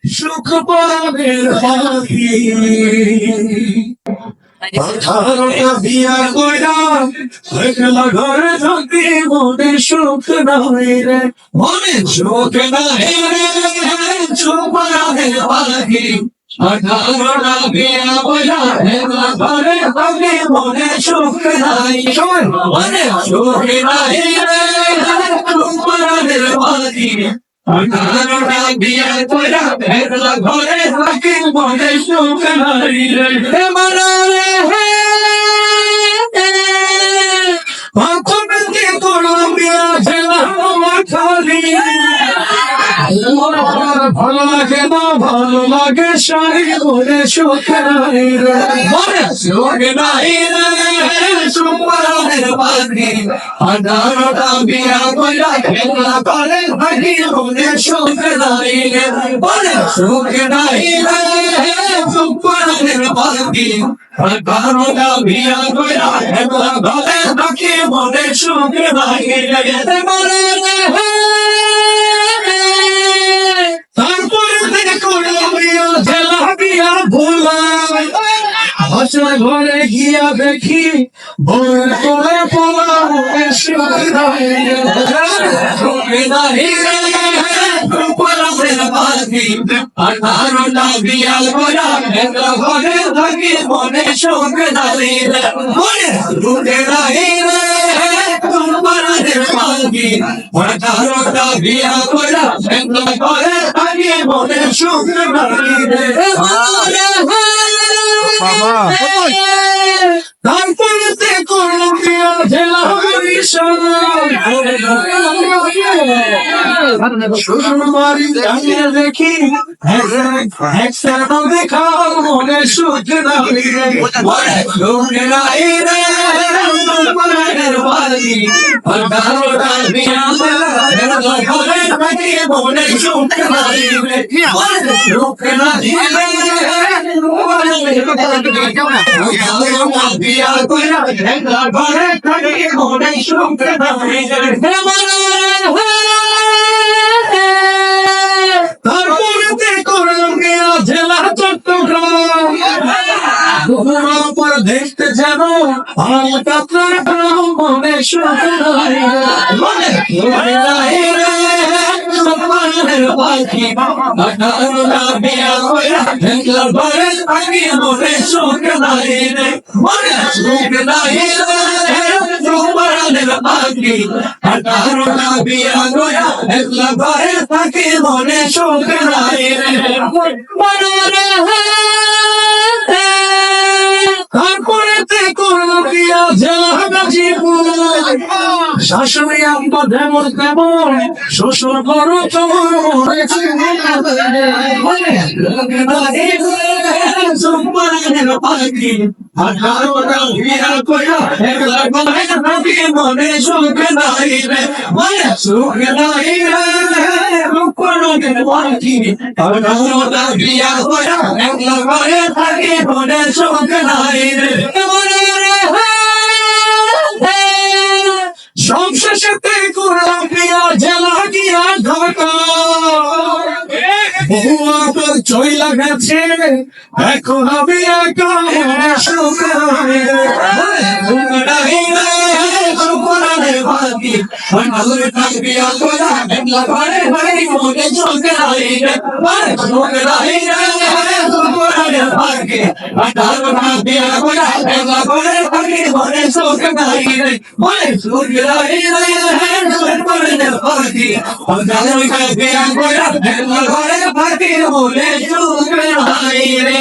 সুখ পরাণের পাখি 18টা বিয়া কইরা একলা ঘরে থাকি মনে সুখ নাই রে মনে সুখ নাই রে সুখ পরাণের পাখি 18টা বিয়া কইরা একলা ঘরে থাকি মনে সুখ নাই মনে সুখ নাই রে সুখ পরাণের পাখি 18টা বিয়া কইরা একলা ঘরে থাকি মনে সুখ নাই রে ভালো লাগে না ভালো লাগে শাড়ি মনে সুখ নাই রে মনে সুখ নাই রে সুখ পরাণের পাখি 18টা বিয়া কইরা একলা ঘরে থাকি মনে সুখ নাই রে মনে সুখ নাই রে সুখ পরাণের পাখি 18টা বিয়া কইরা একলা ঘরে থাকি মনে সুখ নাই রে মনে ঘরে গিয়া দেখি বউয়ের কোলে পোলা সুখ নাই সুখ নাই পরাণের পাখি 18টা বিয়া কইরা একলা ঘরে থাকি মনে সুখ নাই মনে সুখ নাই পরাণের পাখি 18টা বিয়া কইরা একলা ঘরে থাকি মনে সুখ নাই তারপরে করল বিয়া ঝেলা শ্বশুর বাড়ি জানিয়ে দেখি একসাথে দেখা মনে সুখ নাই রে মনে সুখ নাই রে পরাণের পাখি 18টা বিয়া ঘরে থাকি মনে সুখ নাই রে মনে সুখ নাই রে বিয়া কইরা একলা ঘরে থাকি মনে সুখ নাই রে তারপরে করলাম গিয়া জেলা চট্টগ্রাম দেখতে যেন মনে সুখ নাই মনে পরাণের পাখি 18টা বিয়া কইরা একলা ঘরে থাকি মনে সুখ নাই রে মনে সুখ নাই রে পরাণের পাখি 18টা বিয়া কইরা একলা ঘরে থাকি মনে সুখ নাই রে তারপরে করল বিয়া জেলা গাজীপুর শাশুড়ি আম্মা যেমন তেমন শ্বশুর বড় চমন পরাণের পাখি 18টা বিয়া কইরা একলা ঘরে থাকি মনে সুখ নাই রে মনে সুখ নাই রে পরাণের পাখি 18টা বিয়া কইরা একলা ঘরে থাকি মনে সুখ নাই রে সবশেষে করলাম বিয়া জেলা গিয়া ঢাকা চইলা গেছে এখন আমি একা সুখ নাই রে পরাণের পাখি 18টা বিয়া কইরা একলা ঘরে থাকি মনে সুখ নাই রে মনে সুখ নাই রে পরাণের পাখি 18টা বিয়া কইরা একলা ঘরে থাকি মনে সুখ নাই রে মনে সুখ নাই রে পরাণের পাখি 18টা বিয়া কইরা একলা ঘরে থাকি মনে সুখ নাই রে